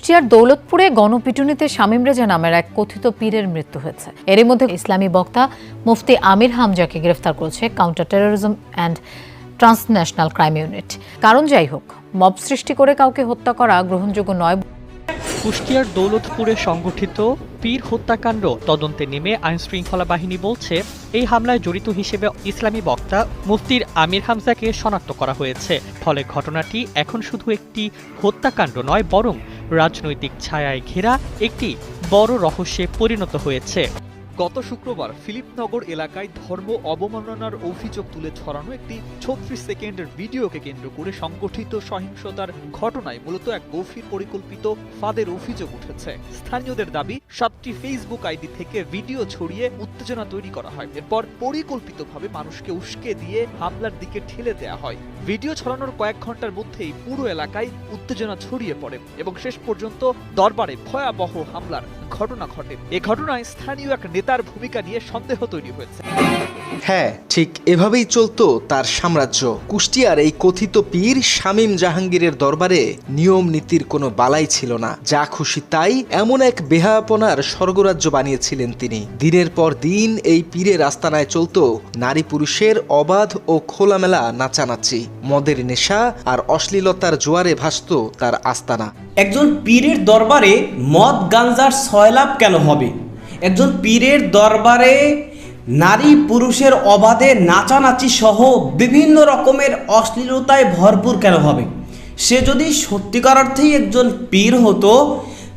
কুষ্টিয়ার দৌলতপুরে গণপিটুনিতে শামীম রেজা নামের এক কথিত পীরের মৃত্যু হয়েছে। এরই মধ্যে ইসলামী বক্তা মুফতি আমির হামজাকে গ্রেফতার করেছে counter terrorism and transnational crime unit. কারণ যাই হোক, মব সৃষ্টি করে কাউকে হত্যা করা গ্রহণযোগ্য নয়। কুষ্টিয়ার দৌলতপুরে সংগঠিত পীর হত্যাকাণ্ড তদন্তে নেমে আইনশৃঙ্খলা বাহিনী বলছে, এই হামলায় জড়িত হিসেবে ইসলামী বক্তা মুফতির আমির হামজাকে শনাক্ত করা হয়েছে। ফলে ঘটনাটি এখন শুধু একটি হত্যাকাণ্ড নয়, বরং রাজনৈতিক ছায়ায় ঘেরা একটি বড় রহস্যে পরিণত হয়েছে। গত শুক্রবার ফিলিপনগর এলাকায় ধর্ম অবমাননার অভিযোগ তুলে ছড়ানো একটি 36 সেকেন্ডের ভিডিওকে কেন্দ্র করে সংগঠিত সহিংসতার ঘটনায় মূলত এক গভীর পরিকল্পিত ফাঁদের অভিযোগ উঠেছে। স্থানীয়দের দাবি, 7টি ফেসবুক আইডি থেকে ভিডিও ছড়িয়ে উত্তেজনা তৈরি করা হয়। এরপর পরিকল্পিতভাবে মানুষকে উস্কে দিয়ে হামলার দিকে ঠেলে দেওয়া হয়। ভিডিও ছড়ানোর কয়েক ঘন্টার মধ্যেই পুরো এলাকায় উত্তেজনা ছড়িয়ে পড়ে এবং শেষ পর্যন্ত দরবারে ভয়াবহ হামলার ঘটনা ঘটে। এ ঘটনায় স্থানীয় এক নেতার ভূমিকা নিয়ে সন্দেহ তৈরি হয়েছে। হ্যাঁ, ঠিক এভাবেই চলতো তার সাম্রাজ্য। কুষ্টিয়ার এই কথিত পীর শামীম জাহাঙ্গীরের দরবারে নিয়ম নীতির কোনো বালাই ছিল না। যা খুশি তাই এমন এক বেহায়াপনার স্বর্গরাজ্য বানিয়েছিলেন তিনি। দিনের পর দিন এই পীরের আস্তানায় চলতো নারী পুরুষের অবাধ ও খোলামেলা নাচানাচি, মদের নেশা আর অশ্লীলতার জোয়ারে ভাসত তার আস্তানা। একজন পীরের দরবারে মদ গাঞ্জার সয়লাভ কেন হবে? একজন পীরের দরবারে নারী পুরুষের অবাধে নাচানাচি সহ বিভিন্ন রকমের অশ্লীলতায় ভরপুর কেন হবে? সে যদি সত্যিকার অর্থেই একজন পীর হতো,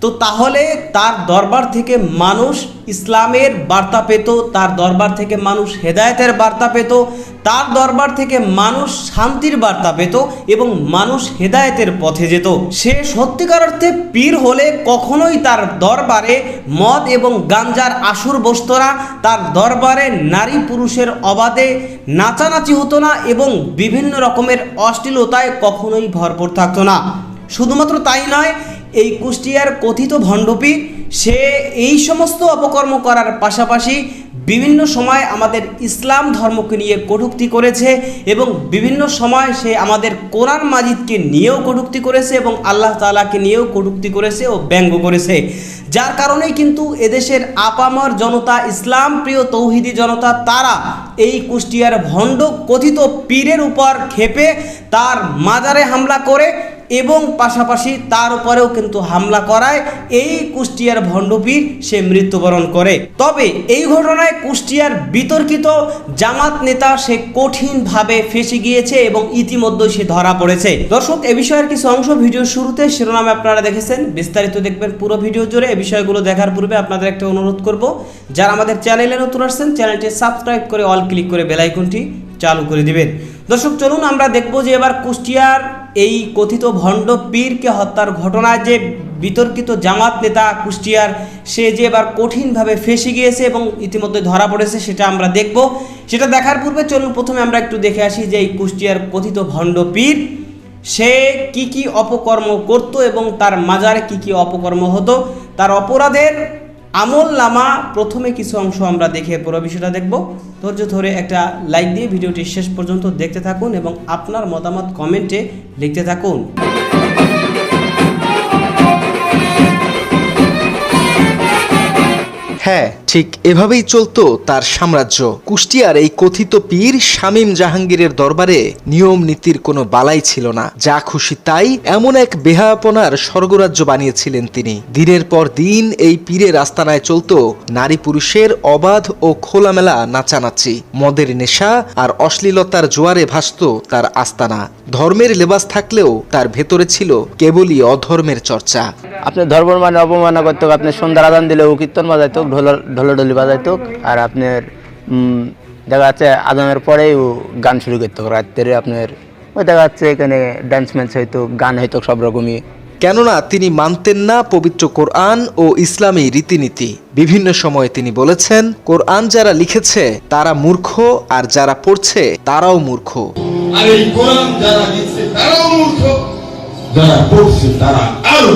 তো তাহলে তার দরবার থেকে মানুষ ইসলামের বার্তা পেত, তার দরবার থেকে মানুষ হেদায়েতের বার্তা পেত, তার দরবার থেকে মানুষ শান্তির বার্তা পেত এবং মানুষ হেদায়েতের পথে যেত। সে সত্যিকার অর্থে পীর হলে কখনোই তার দরবারে মদ এবং গাঞ্জার আসর বসত না, তার দরবারে নারী পুরুষের অবাধে নাচানাচি হতো না এবং বিভিন্ন রকমের অশ্লীলতায় কখনোই ভরপুর থাকতো না। শুধুমাত্র তাই নয়, এই কুষ্টিয়ার কথিত ভণ্ডপীর সে এই সমস্ত অপকর্ম করার পাশাপাশি বিভিন্ন সময় আমাদের ইসলাম ধর্মকে নিয়ে কটূক্তি করেছে এবং বিভিন্ন সময় সে আমাদের কোরআন মাজিদকে নিয়েও কটূক্তি করেছে এবং আল্লাহ তাআলাকে নিয়েও কটূক্তি করেছে ও ব্যঙ্গ করেছে। যার কারণেই কিন্তু এদেশের আপামর জনতা, ইসলাম প্রিয় তৌহিদি জনতা, তারা এই কুষ্টিয়ার ভণ্ড কথিত পীরের উপর ক্ষেপে তার মাজারে হামলা করে এবং পাশাপাশি তার উপরেও কিন্তু হামলা করায় এই কুষ্টিয়ার ভণ্ডপীর সে মৃত্যুবরণ করে। তবে এই ঘটনায় কুষ্টিয়ার বিতর্কিত জামাত নেতা সে কঠিনভাবে ফেঁসে গিয়েছে এবং ইতিমধ্যে সে ধরা পড়েছে। দর্শক, এ বিষয়ের কিছু অংশ ভিডিওর শুরুতে শিরোনামে আপনারা দেখেছেন, বিস্তারিত দেখবেন পুরো ভিডিও জুড়ে। এই বিষয়গুলো দেখার পূর্বে আপনাদের একটা অনুরোধ করব, যারা আমাদের চ্যানেলে নতুন আসছেন চ্যানেলটি সাবস্ক্রাইব করে অল ক্লিক করে বেল আইকনটি চালু করে দিবেন। দর্শক, চলুন আমরা দেখব যে এবার কুষ্টিয়ার এই কথিত ভণ্ড পীরকে হত্যার ঘটনায় যে বিতর্কিত জামাত নেতা কুষ্টিয়ার সে যে এবার কঠিনভাবে ফেঁসে গিয়েছে এবং ইতিমধ্যে ধরা পড়েছে, সেটা আমরা দেখব। সেটা দেখার পূর্বে চলুন প্রথমে আমরা একটু দেখে আসি যে এই কুষ্টিয়ার কথিত ভণ্ড পীর সে কি কি অপকর্ম করত এবং তার মাজারে কি কি অপকর্ম হতো, তার অপরাধের আমল নামা প্রথমে কিছু অংশ আমরা দেখে পুরো বিষয়টা দেখব। ধৈর্য ধরে একটা লাইক দিয়ে ভিডিওটি শেষ পর্যন্ত দেখতে থাকুন এবং আপনার মতামত কমেন্টে লিখতে থাকুন। হ্যাঁ, ঠিক এভাবেই চলতো তার সাম্রাজ্য। কুষ্টিয়ার এই কথিত পীর শামীম জাহাঙ্গীরের দরবারে নিয়ম নীতির কোনো বালাই ছিল না। যা খুশি তাই এমন এক বেহায়াপনার স্বর্গরাজ্য বানিয়েছিলেন তিনি। দিনের পর দিন এই পীরের আস্তানায় চলতো নারী পুরুষের অবাধ ও খোলামেলা নাচানাচি, মদের নেশা আর অশ্লীলতার জোয়ারে ভাসত তার আস্তানা। ধর্মের লেবাস থাকলেও তার ভেতরে ছিল কেবলই অধর্মের চর্চা। আপনার ধর্ম মানে অবমাননা করতো, আপনার সন্ধ্যার আজান দিলে ও কীর্তন বাজাইতো, ঢোলডলি বাজাইতো, আর আপনার দেখা যাচ্ছে আজানের পরেই ও গান শুরু করতো। রাত্রে আপনার ওই দেখা যাচ্ছে এখানে ডান্স ম্যান্স হইতো, গান হইতো সব রকমই। কেননা তিনি মানতেন না পবিত্র কোরআন ও ইসলামী রীতিনীতি। বিভিন্ন সময়ে তিনি বলেছেন, কোরআন যারা লিখেছে তারা মূর্খ, আর যারা পড়ছে তারাও মূর্খ। আর এই কোরআন যারা লিখছে তারাও মূর্খ, যারা পড়ছে তারা আরো।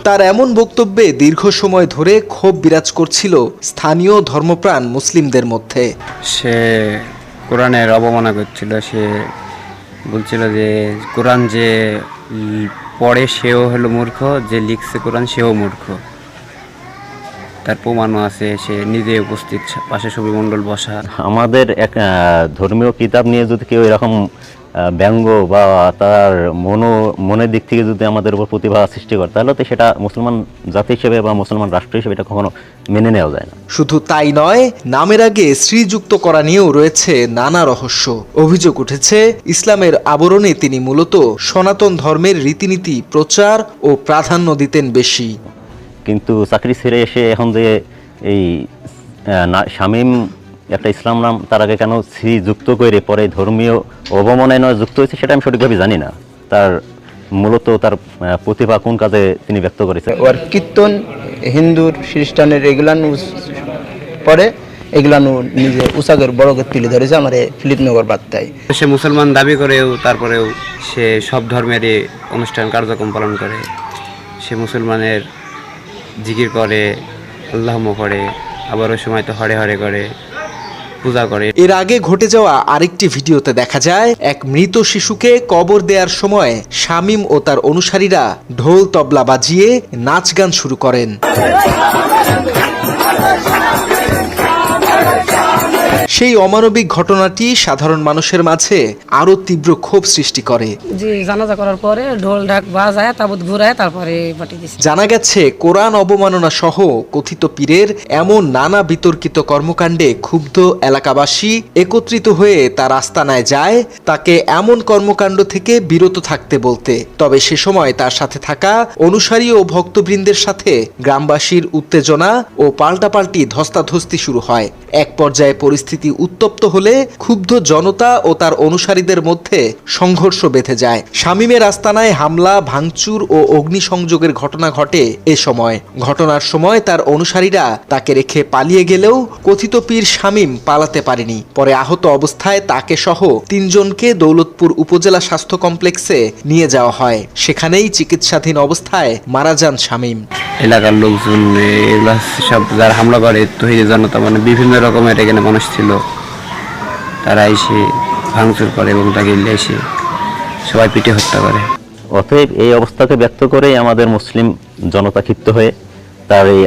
তার এমন বক্তব্যে দীর্ঘ সময় ধরে ক্ষোভ বিরাজ করছিল স্থানীয় ধর্মপ্রাণ মুসলিমদের মধ্যে। সে কোরআনের অবমাননা করছিল। সে বলছিল যে কোরআন যে পড়ে সেও হলো মূর্খ, যে লিখছে কোরআন সেও মূর্খ। তার প্রমাণও আছে, সে নিজে উপস্থিত, পাশে ছবি মণ্ডল বসা। আমাদের এক ধর্মীয় কিতাব নিয়ে যদি কেউ এরকম ব্যঙ্গ বা তার মনের দিক থেকে যদি আমাদের উপর প্রতিভা সৃষ্টি করে, তাহলে তো সেটা মুসলমান জাতি হিসেবে বা মুসলমান রাষ্ট্র হিসেবে এটা কখনো মেনে নেওয়া যায় না। শুধু তাই নয়, নামের আগে শ্রীযুক্ত করা নিয়েও রয়েছে নানা রহস্য। অভিযোগ উঠেছে ইসলামের আবরণে তিনি মূলত সনাতন ধর্মের রীতিনীতি প্রচার ও প্রাধান্য দিতেন বেশি। কিন্তু চাকরি ছেড়ে এসে এখন যে এই শামীম একটা ইসলাম নাম তার আগে কেন শ্রী যুক্ত করে পরে ধর্মীয় অবমাননায় নয় যুক্ত হয়েছে সেটা আমি সঠিকভাবে জানি না। তার মূলত তার প্রতিভা কোন কাজে তিনি ব্যক্ত করেছেন। ওর কীর্তন হিন্দুর খ্রিস্টানের এগুলান পরে এগুলানো নিজে উষাগের বড়কে তুলে ধরেছে আমার ফিলিপনগর বার্তায়। সে মুসলমান দাবি করেও তারপরেও সে সব ধর্মেরই অনুষ্ঠান কার্যক্রম পালন করে। সে মুসলমানের জিকির করে, আল্লাহম করে, আবার ওই সময় তো হরে হরে করে, পূজা করে। এর আগে ঘটে যাওয়া আরেকটি ভিডিওতে দেখা যায় এক মৃত শিশুকে কবর দেওয়ার সময় শামীম ও তার অনুসারীরা ঢোল তবলা বাজিয়ে নাচ গান শুরু করেন। সেই অমানবিক ঘটনাটি সাধারণ মানুষের মাঝে আরো তীব্র ক্ষোভ সৃষ্টি করে। জি, জানাজা করার পরে ঢোল ঢাক বাজায়, তাবুত ঘুরায়, তারপরে পাঠিয়ে দিয়েছে। জানা গেছে কোরআন অবমাননা সহ কথিত পীরের এমন নানা বিতর্কিত কর্মকাণ্ডে ক্ষুব্ধ এলাকাবাসী একত্রিত হয়ে তার আস্তানায় যায় তাকে এমন কর্মকাণ্ড থেকে বিরত থাকতে বলতে। তবে সে সময় তার সাথে থাকা অনুসারী ও ভক্তবৃন্দের সাথে গ্রামবাসীর উত্তেজনা ও পাল্টাপাল্টি ধস্তাধস্তি শুরু হয়। এক পর্যায়ে পরিস্থিতি উত্তপ্ত হলে ক্ষুব্ধ জনতা ও তার অনুসারীদের মধ্যে সংঘর্ষ বেঁধে যায়। শামীমের আস্তানায় হামলা, ভাঙচুর ও অগ্নিসংযোগের ঘটনা ঘটে। এ সময় ঘটনার সময় তার অনুসারীরা তাকে রেখে পালিয়ে গেলেও কথিত পীর শামীম পালাতে পারেনি। পরে আহত অবস্থায় তাকে সহ 3 জনকে দৌলতপুর উপজেলা স্বাস্থ্য কমপ্লেক্সে নিয়ে যাওয়া হয়। সেখানেই চিকিৎসাধীন অবস্থায় মারা যান শামীম। এলাকার লোকজন এগুলা সব যারা হামলা করে তহিদি জনতা, মানে বিভিন্ন রকমের এখানে মানুষ ছিল, তারা এসে ভাঙচুর করে এবং তাকে এসে সবাই পিটে হত্যা করে। অতএব এই অবস্থাকে ব্যক্ত করেই আমাদের মুসলিম জনতা ক্ষিপ্ত হয়ে তার এই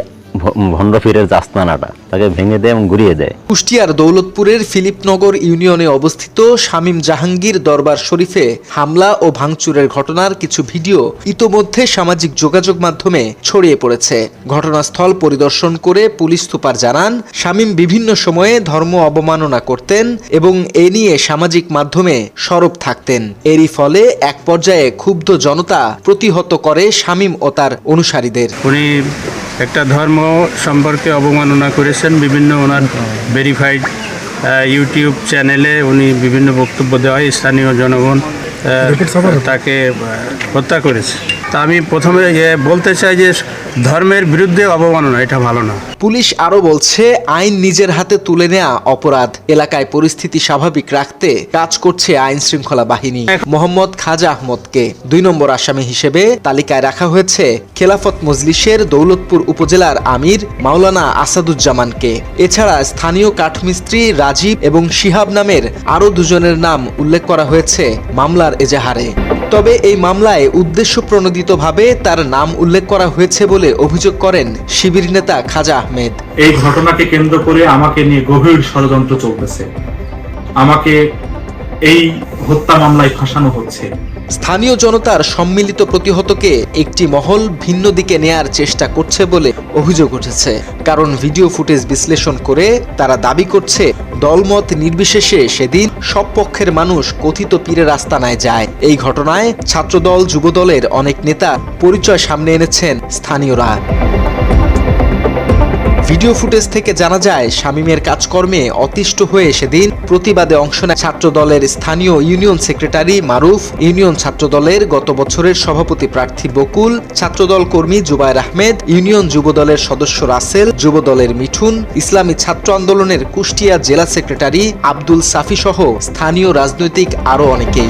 ভণ্ড পীরের যে আস্তানাটা তাকে ভেঙে দেয় এবং গুড়িয়ে দেয়। কুষ্টিয়ার দৌলতপুরের ফিলিপনগর ইউনিয়নে অবস্থিত শামীম জাহাঙ্গীর দরবার শরীফে হামলা ও ভাঙচুরের ঘটনার কিছু ভিডিও ইতোমধ্যে সামাজিক যোগাযোগ মাধ্যমে ছড়িয়ে পড়েছে। ঘটনাস্থল পরিদর্শন করে পুলিশ সুপার জানান, শামীম বিভিন্ন সময়ে ধর্ম অবমাননা করতেন এবং এ নিয়ে সামাজিক মাধ্যমে সরব থাকতেন। এরই ফলে এক পর্যায়ে ক্ষুব্ধ জনতা প্রতিহত করে শামীম ও তার অনুসারীদের। উনি একটা ধর্ম সম্পর্কে অবমাননা করেছেন, বিভিন্ন ওনার ভেরিফাইড ইউটিউব চ্যানেলে উনি বিভিন্ন বক্তব্য দেওয়ায় স্থানীয় জনগণ তাকে হত্যা করেছে। তা আমি প্রথমে বলতে চাই যে ধর্মের বিরুদ্ধে অবমাননা এটা ভালো না। পুলিশ আরো বলছে, আইন নিজের হাতে তুলে নেওয়া অপরাধ। এলাকায় পরিস্থিতি স্বাভাবিক রাখতে কাজ করছে আইন শৃঙ্খলা বাহিনী। মোহাম্মদ খাজা আহমদকে 2 নম্বর আসামি হিসেবে তালিকায় রাখা হয়েছে খেলাফত মজলিসের দৌলতপুর উপজেলার আমির মাওলানা আসাদুজ্জামানকে। এছাড়া স্থানীয় কাঠমিস্ত্রি রাজীব এবং শিহাব নামের আরো 2 জনের নাম উল্লেখ করা হয়েছে মামলার এজাহারে। তবে এই মামলায় উদ্দেশ্যপ্রণোদিতভাবে তার নাম উল্লেখ করা হয়েছে বলে অভিযোগ করেন শিবির নেতা খাজা আহমেদ। এই ঘটনাকে কেন্দ্র করে আমাকে নিয়ে গভীর ষড়যন্ত্র চলতেছে, আমাকে এই হত্যা মামলায় ফাঁসানো হচ্ছে। স্থানীয় জনতার সম্মিলিত প্রতিহতকে একটি মহল ভিন্ন দিকে নেয়ার চেষ্টা করছে বলে অভিযোগ উঠেছে। কারণ ভিডিও ফুটেজ বিশ্লেষণ করে তারা দাবি করছে, দলমত নির্বিশেষে সেদিন সব পক্ষের মানুষ কথিত পীরের আস্তানায় যায়। এই ঘটনায় ছাত্রদল, যুবদলের অনেক নেতা পরিচয় সামনে এনেছেন স্থানীয়রা। ভিডিও ফুটেজ থেকে জানা যায়, শামীমের কাজকর্মে অতিষ্ঠ হয়ে সেদিন প্রতিবাদে অংশ নেয় ছাত্রদলের স্থানীয় ইউনিয়ন সেক্রেটারি মারুফ, ইউনিয়ন ছাত্রদলের গত বছরের সভাপতি প্রার্থী বকুল, ছাত্রদল কর্মী জুবায়ের আহমেদ, ইউনিয়ন যুবদলের সদস্য রাসেল, যুবদলের মিঠুন, ইসলামী ছাত্র আন্দোলনের কুষ্টিয়া জেলা সেক্রেটারি আব্দুল সাফি সহ স্থানীয় রাজনৈতিক আরও অনেকেই।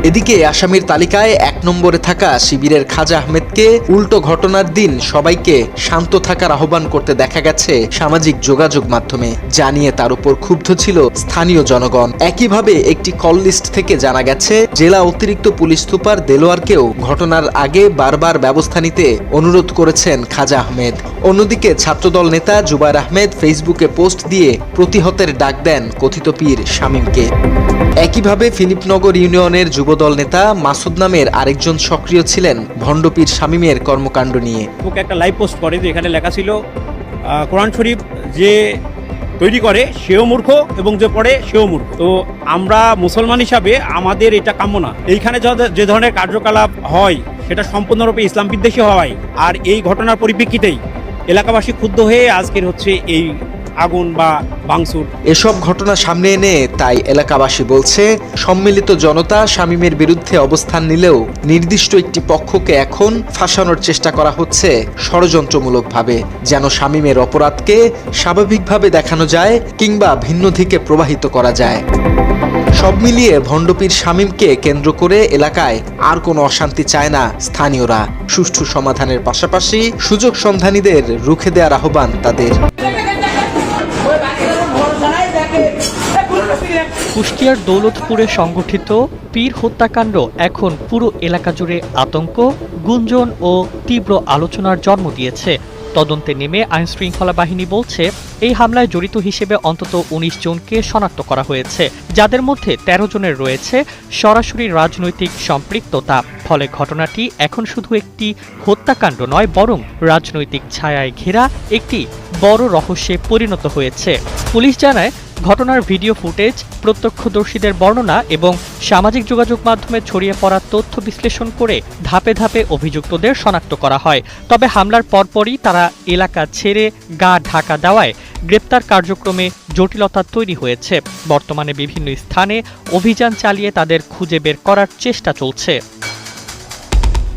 এদিকে আসামির তালিকায় 1 নম্বরে থাকা শিবিরের খাজা আহমেদকে উল্টো ঘটনার দিন সবাইকে শান্ত থাকার আহ্বান করতে দেখা গেছে সামাজিক যোগাযোগ মাধ্যমে, জানিয়ে তার উপর ক্ষুব্ধ ছিল স্থানীয় জনগণ। একইভাবে একটি কল লিস্ট থেকে জানা গেছে জেলা অতিরিক্ত পুলিশ সুপার দেলোয়ারকেও ঘটনার আগে বারবার ব্যবস্থা নিতে অনুরোধ করেছেন খাজা আহমেদ। অন্যদিকে ছাত্রদল নেতা জুবায়ের আহমেদ ফেসবুকে পোস্ট দিয়ে প্রতিহতের ডাক দেন কথিত পীর শামীমকে। একইভাবে ফিলিপনগর ইউনিয়নের যুবদল নেতা মাসুদ নামের আরেকজন সক্রিয় ছিলেন ভণ্ড পীর শামীমের কর্মকাণ্ড নিয়ে। একটা লাইভ পোস্ট করে যে এখানে লেখা ছিল কোরআন শরীফ যে তৈরি করে সেও মূর্খ এবং যে পড়ে সেও মূর্খ। তো আমরা মুসলমান হিসাবে আমাদের এটা কাম্য না। এইখানে যে ধরনের কার্যকলাপ হয় সেটা সম্পূর্ণরূপে ইসলাম বিদ্বেষী হয়। আর এই ঘটনার পরিপ্রেক্ষিতেই এলাকাবাসী ক্ষুব্ধ হয়ে আজকের হচ্ছে এই আগুন বা ভাঙচুর। এসব ঘটনা সামনে এনে তাই এলাকাবাসী বলছে সম্মিলিত জনতা শামীমের বিরুদ্ধে অবস্থান নিলেও নির্দিষ্ট একটি পক্ষকে এখন ফাঁসানোর চেষ্টা করা হচ্ছে ষড়যন্ত্রমূলকভাবে, যেন শামীমের অপরাধকে স্বাভাবিকভাবে দেখানো যায় কিংবা ভিন্ন দিকে প্রবাহিত করা যায়। সব মিলিয়ে ভণ্ড পীর শামীমকে কেন্দ্র করে এলাকায় আর কোনো অশান্তি চায় না স্থানীয়রা। সুষ্ঠু সমাধানের পাশাপাশি সুযোগ সন্ধানীদের রুখে দেওয়ার আহ্বান তাদের। কুষ্টিয়ার দৌলতপুরে সংগঠিত পীর হত্যাকাণ্ড এখন পুরো এলাকা জুড়ে আতঙ্ক, গুঞ্জন ও তীব্র আলোচনার জন্ম দিয়েছে। তদন্তে নেমে আইনশৃঙ্খলা বাহিনী বলছে এই হামলায় জড়িত হিসেবে অন্তত 19 জনকে শনাক্ত করা হয়েছে, যাদের মধ্যে 13 জনের রয়েছে সরাসরি রাজনৈতিক সম্পৃক্ততা। ফলে ঘটনাটি এখন শুধু একটি হত্যাকাণ্ড নয়, বরং রাজনৈতিক ছায়ায় ঘেরা একটি বড় রহস্যে পরিণত হয়েছে। পুলিশ জানায় ঘটনার ভিডিও ফুটেজ, প্রত্যক্ষদর্শীদের বর্ণনা এবং সামাজিক যোগাযোগ মাধ্যমে ছড়িয়ে পড়া তথ্য বিশ্লেষণ করে ধাপে ধাপে অভিযুক্তদের শনাক্ত করা হয়। তবে হামলার পরপরই তারা এলাকা ছেড়ে গা ঢাকা দেওয়ায় গ্রেপ্তার কার্যক্রমে জটিলতা তৈরি হয়েছে। বর্তমানে বিভিন্ন স্থানে অভিযান চালিয়ে তাদের খুঁজে বের করার চেষ্টা চলছে।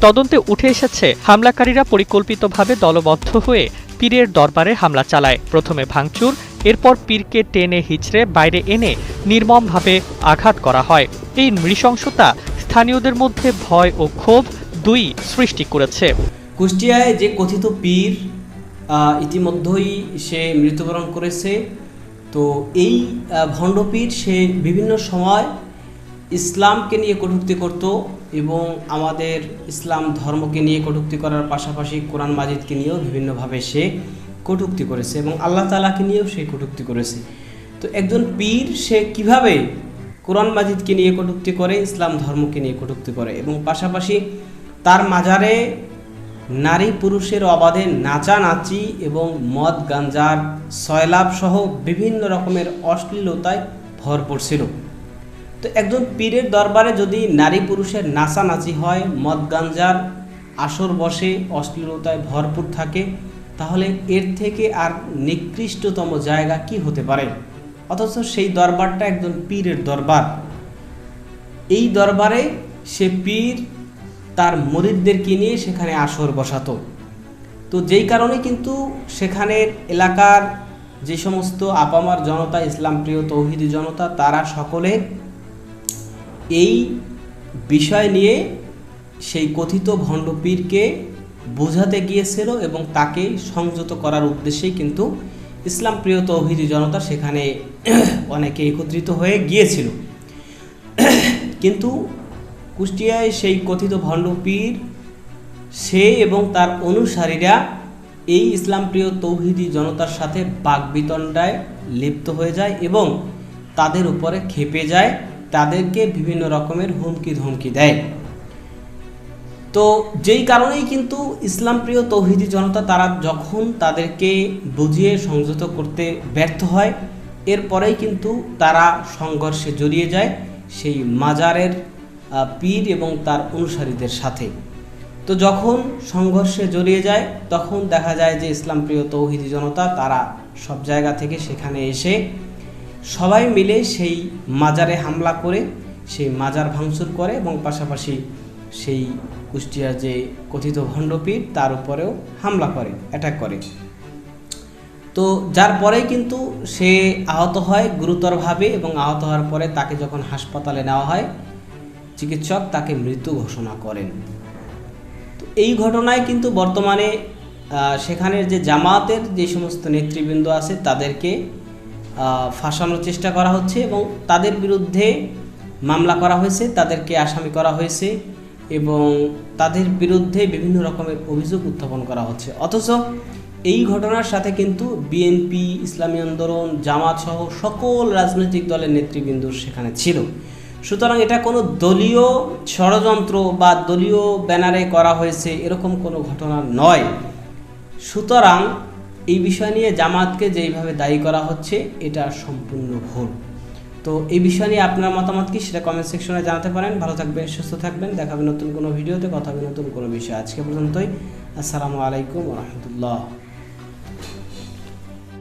তদন্তে উঠে এসেছে হামলাকারীরা পরিকল্পিতভাবে দলবদ্ধ হয়ে পীরের দরবারে হামলা চালায়। প্রথমে ভাঙচুর, এরপর পীরকে টেনে হিচড়ে বাইরে এনে নির্মমভাবে আঘাত করা হয়। এই নৃশংসতা স্থানীয়দের মধ্যে ভয় ও ক্ষোভ দুই সৃষ্টি করেছে। কুষ্টিয়ায় যে কথিত পীর ইতিমধ্যেই সে মৃত্যুবরণ করেছে। তো এই ভণ্ড পীর সে বিভিন্ন সময় ইসলামকে নিয়ে কটূক্তি করত এবং আমাদের ইসলাম ধর্মকে নিয়ে কটূক্তি করার পাশাপাশি কোরআন মাজিদকে নিয়েও বিভিন্নভাবে সে কটূক্তি করেছে এবং আল্লাহ তাআলাকে নিয়েও সে কটূক্তি করেছে। তো একজন পীর সে কিভাবে কোরআন মাজিদকে নিয়ে কটূক্তি করে, ইসলাম ধর্মকে নিয়ে কটূক্তি করে এবং পাশাপাশি তার মাজারে নারী পুরুষের অবাধে নাচানাচি এবং মদ গাঞ্জার সয়লাভ সহ বিভিন্ন রকমের অশ্লীলতায় ভরপুর ছিল। তো একজন পীরের দরবারে যদি নারী পুরুষের নাচানাচি হয়, মদ গাঞ্জার আসর বসে, অশ্লীলতায় ভরপুর থাকে, তাহলে এর থেকে আর নিকৃষ্টতম জায়গা কি হতে পারে? অথচ সেই দরবারটা একজন পীরের দরবার। এই দরবারে সে পীর তার মুরিদদেরকে নিয়ে সেখানে আসর বসাতো। তো যেই কারণে কিন্তু সেখানের এলাকার যে সমস্ত আপামার জনতা, ইসলাম প্রিয় তৌহিদি জনতা, তারা সকলে এই বিষয় নিয়ে সেই কথিত ভণ্ড পীরকে বোঝাতে গিয়েছিল এবং তাকে সংযত করার উদ্দেশ্যেই কিন্তু ইসলাম প্রিয় তৌহিদি জনতা সেখানে অনেকে একত্রিত হয়ে গিয়েছিল। কিন্তু কুষ্টিয়ায় সেই কথিত ভণ্ড পীর সে এবং তার অনুসারীরা এই ইসলাম প্রিয় তৌহিদি জনতার সাথে বাকবিতণ্ডায় লিপ্ত হয়ে যায় এবং তাদের উপরে ক্ষেপে যায়, তাদেরকে বিভিন্ন রকমের হুমকি ধমকি দেয়। তো যেই কারণেই কিন্তু ইসলাম প্রিয় তৌহিদি জনতা তারা যখন তাদেরকে বুঝিয়ে সংযত করতে ব্যর্থ হয়, এরপরেই কিন্তু তারা সংঘর্ষে জড়িয়ে যায় সেই মাজারের পীর এবং তার অনুসারীদের সাথে। তো যখন সংঘর্ষে জড়িয়ে যায় তখন দেখা যায় যে ইসলাম প্রিয় তৌহিদি জনতা তারা সব জায়গা থেকে সেখানে এসে সবাই মিলে সেই মাজারে হামলা করে সেই মাজার ভাঙচুর করে এবং পাশাপাশি সেই কুষ্টিয়ার যে কথিত ভণ্ড পীর তার উপরেও হামলা করে, অ্যাটাক করে। তো যার পরেই কিন্তু সে আহত হয় গুরুতরভাবে এবং আহত হওয়ার পরে তাকে যখন হাসপাতালে নেওয়া হয় চিকিৎসক তাকে মৃত ঘোষণা করেন। তো এই ঘটনায় কিন্তু বর্তমানে সেখানের যে জামাতের যে সমস্ত নেতৃবৃন্দ আছে তাদেরকে ফাঁসানোর চেষ্টা করা হচ্ছে এবং তাদের বিরুদ্ধে মামলা করা হয়েছে, তাদেরকে আসামি করা হয়েছে এবং তাদের বিরুদ্ধে বিভিন্ন রকমের অভিযোগ উত্থাপন করা হচ্ছে। অথচ এই ঘটনার সাথে কিন্তু বিএনপি, ইসলামী আন্দোলন, জামাত সহ সকল রাজনৈতিক দলের নেতৃবৃন্দ সেখানে ছিল। সুতরাং এটা কোনো দলীয় ষড়যন্ত্র বা দলীয় ব্যানারে করা হয়েছে এরকম কোনো ঘটনা নয়। সুতরাং এই বিষয় নিয়ে জামাতকে যেইভাবে দায়ী করা হচ্ছে এটা সম্পূর্ণ ভুল। তো এই বিষয় নিয়ে আপনার মতামত কি সেটা কমেন্ট সেকশনে জানাতে পারেন। ভালো থাকবেন, সুস্থ থাকবেন, দেখা হবে নতুন কোনো ভিডিওতে, কথা হবে নতুন কোনো বিষয়। আজকে পর্যন্তই। আসসালামু আলাইকুম ওয়া রাহমাতুল্লাহ।